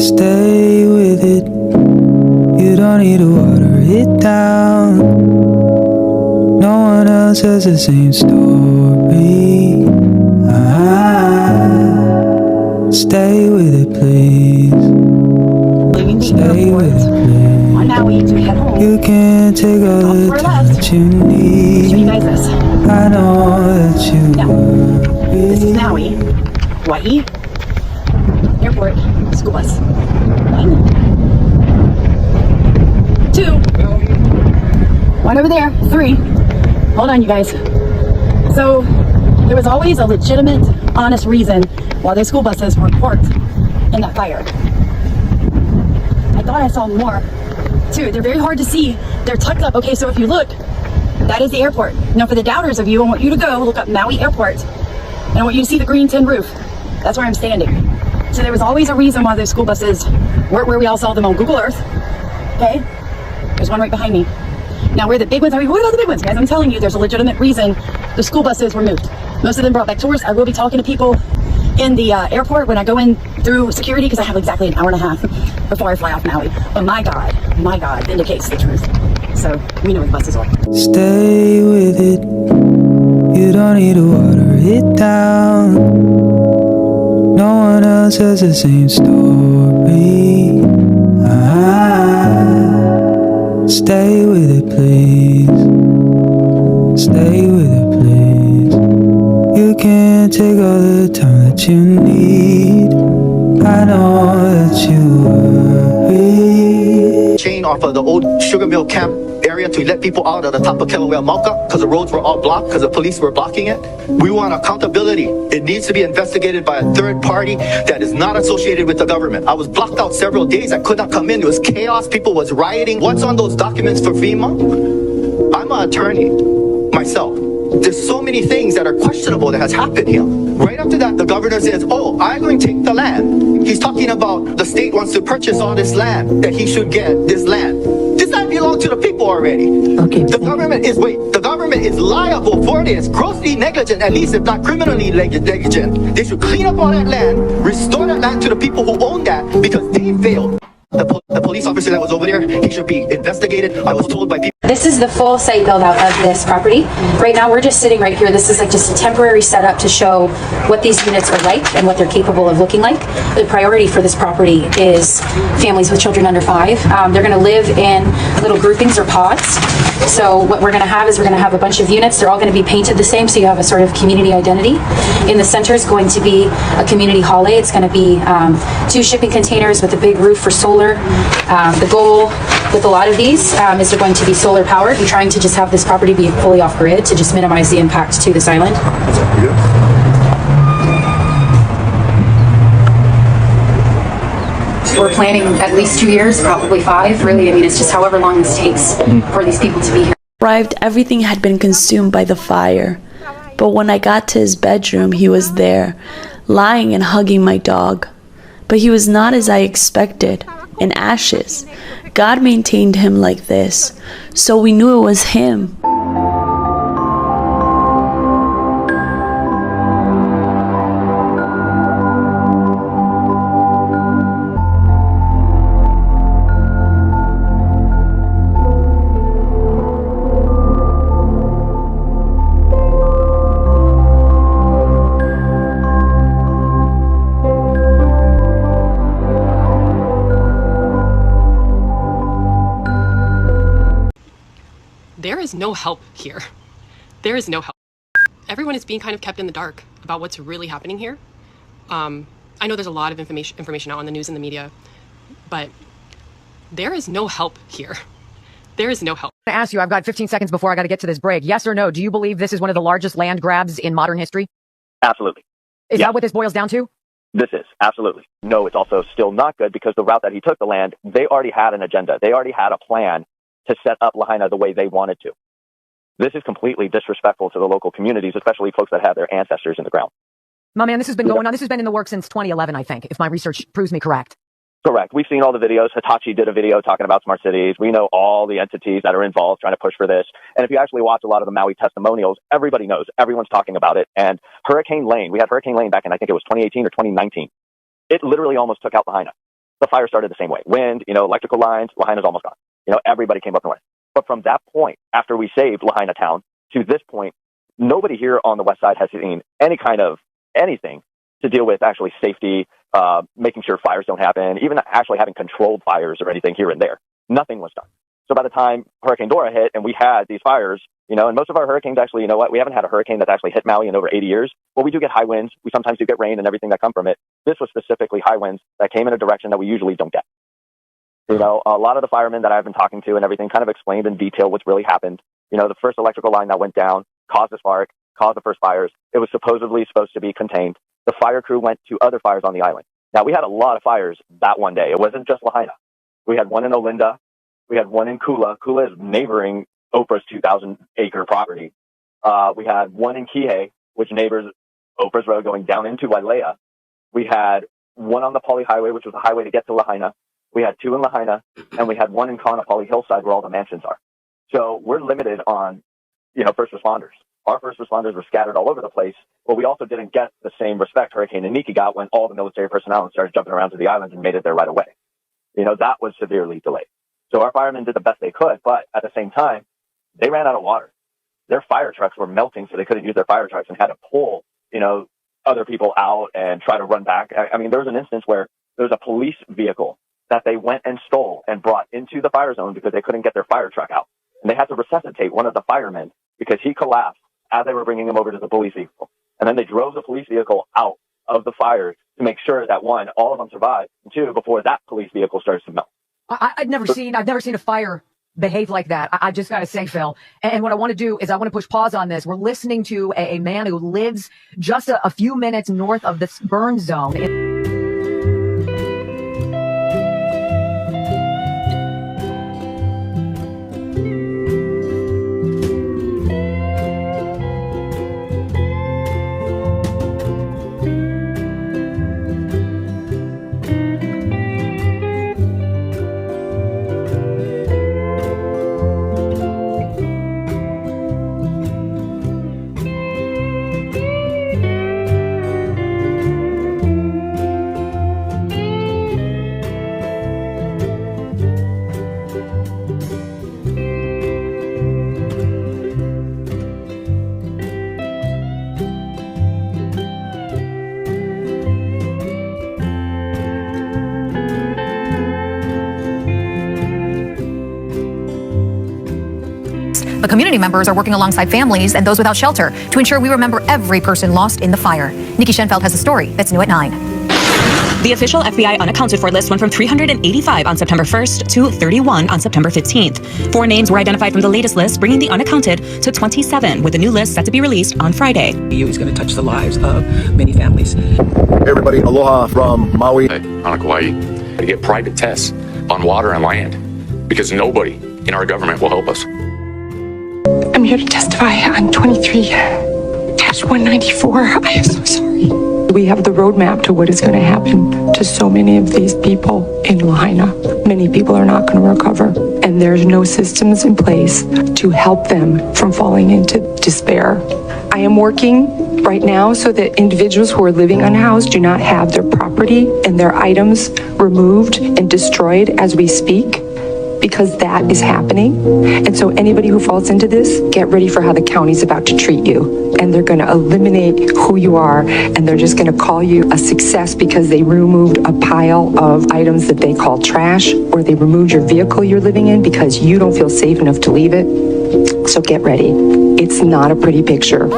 Stay with it. You don't need to water it down. No one else has the same story. Stay with it, please. Leaving the Stay with it, please. on MAUI to head home. You can't take all the time that you need. Show you guys this. I know that you worry. This is MAUI, Hawaii, airport, school bus. 1, 2, 1 over there, 3. Hold on, you guys. So there was always a legitimate, honest reason why those school buses were parked in that fire. I thought I saw more too. They're very hard to see. They're tucked up. Okay, so if you look, that is the airport. Now for the doubters of you, I want you to go look up MAUI Airport, and I want you to see the green tin roof. That's where I'm standing. So there was always a reason why those school buses weren't where we all saw them on Google Earth. Okay, there's one right behind me. Now where the big ones are, what about the big ones, guys? I'm telling you, there's a legitimate reason the school buses were moved. Most of them brought back tours. I will be talking to people in the airport when I go in through security, because I have exactly an hour and a half before I fly off MAUI. But my God indicates the truth. So we know where the buses are. Stay with it. You don't need to water it down. No one else has the same story. Stay with it, please. Stay with it, please. You can't take all the time that you need. I know that you worry. Chain off of the old sugar mill camp area to let people out of the top of Kilauea Mauka because the roads were all blocked because the police were blocking it. We want accountability. It needs to be investigated by a third party that is not associated with the government. I was blocked out several days. I could not come in. It was chaos. People was rioting. What's on those documents for FEMA? I'm an attorney myself. There's so many things that are questionable that has happened here. Right after that, the governor says, oh, I'm going to take the land. He's talking about the state wants to purchase all this land, that he should get this land. This land belongs to the people already. Okay. The government is liable for this, grossly negligent, at least if not criminally negligent. They should clean up all that land, restore that land to the people who own that, because they failed. The police officer that was over there, he should be investigated. I was told by people. This is the full site build out of this property. Right now we're just sitting right here. This is like just a temporary setup to show what these units are like and what they're capable of looking like. The priority for this property is families with children under 5. They're going to live in little groupings or pods. So what we're going to have is we're going to have a bunch of units. They're all going to be painted the same, so you have a sort of community identity. In the center is going to be a community hallway. It's going to be 2 shipping containers with a big roof for solar. The goal with a lot of these is they're going to be solar powered. We're trying to just have this property be fully off grid to just minimize the impact to this island. We're planning at least 2 years, probably 5. Really, I mean, it's just however long this takes for these people to be here. Arrived, everything had been consumed by the fire. But when I got to his bedroom, he was there, lying and hugging my dog. But he was not as I expected, in ashes. God maintained him like this, so we knew it was him. There is no help here. There is no help. Everyone is being kind of kept in the dark about what's really happening here. I know there's a lot of information out on the news and the media, but there is no help here. There is no help. I'm going to ask you, I've got 15 seconds before I got to get to this break. Yes or no, do you believe this is one of the largest land grabs in modern history? Absolutely. Is that what this boils down to? This is, absolutely. No, it's also still not good because the route that he took the land, they already had an agenda. They already had a plan to set up Lahaina the way they wanted to. This is completely disrespectful to the local communities, especially folks that have their ancestors in the ground. My man, this has been going on. This has been in the works since 2011, I think, if my research proves me correct. Correct. We've seen all the videos. Hitachi did a video talking about smart cities. We know all the entities that are involved trying to push for this. And if you actually watch a lot of the Maui testimonials, everybody knows. Everyone's talking about it. And Hurricane Lane, we had Hurricane Lane back in, I think it was 2018 or 2019. It literally almost took out Lahaina. the fire started the same way. Wind, electrical lines, Lahaina's almost gone. Everybody came up north. But from that point, after we saved Lahaina town, to this point, nobody here on the west side has seen any kind of anything to deal with actually safety, making sure fires don't happen, even actually having controlled fires or anything here and there. Nothing was done. So by the time Hurricane Dora hit and we had these fires, and most of our hurricanes actually, we haven't had a hurricane that's actually hit Maui in over 80 years. Well, we do get high winds. We sometimes do get rain and everything that come from it. This was specifically high winds that came in a direction that we usually don't get. A lot of the firemen that I've been talking to and everything kind of explained in detail what's really happened. The first electrical line that went down caused a spark, caused the first fires. It was supposed to be contained. The fire crew went to other fires on the island. Now, we had a lot of fires that one day. It wasn't just Lahaina. We had one in Olinda. We had one in Kula. Kula is neighboring Oprah's 2,000-acre property. We had one in Kihei, which neighbors Oprah's Road going down into Wailea. We had one on the Pali Highway, which was a highway to get to Lahaina. We had two in Lahaina, and we had one in Kaanapali Hillside where all the mansions are. So we're limited on, first responders. Our first responders were scattered all over the place, but we also didn't get the same respect Hurricane Iniki got when all the military personnel started jumping around to the islands and made it there right away. That was severely delayed. So our firemen did the best they could, but at the same time, they ran out of water. Their fire trucks were melting, so they couldn't use their fire trucks and had to pull, other people out and try to run back. I mean, there was an instance where there was a police vehicle that they went and stole and brought into the fire zone because they couldn't get their fire truck out. And they had to resuscitate one of the firemen because he collapsed as they were bringing him over to the police vehicle. And then they drove the police vehicle out of the fire to make sure that, one, all of them survived, and two, before that police vehicle started to melt. I've never seen a fire behave like that. I just got to say, Phil. And what I want to do is I want to push pause on this. We're listening to a man who lives just a few minutes north of this burn zone. But community members are working alongside families and those without shelter to ensure we remember every person lost in the fire. Nikki Schenfeld has a story that's new at 9. The official FBI unaccounted for list went from 385 on September 1st to 31 on September 15th. 4 names were identified from the latest list, bringing the unaccounted to 27, with the new list set to be released on Friday. EU is going to touch the lives of many families. Hey everybody, aloha from Maui. On Kauai, to get private tests on water and land because nobody in our government will help us. I'm here to testify on 23-194. I am so sorry. We have the roadmap to what is going to happen to so many of these people in Lahaina. Many people are not going to recover, and there's no systems in place to help them from falling into despair. I am working right now so that individuals who are living unhoused do not have their property and their items removed and destroyed as we speak, because that is happening. And so anybody who falls into this, get ready for how the county's about to treat you. And they're gonna eliminate who you are, and they're just gonna call you a success because they removed a pile of items that they call trash, or they removed your vehicle you're living in because you don't feel safe enough to leave it. So get ready. It's not a pretty picture.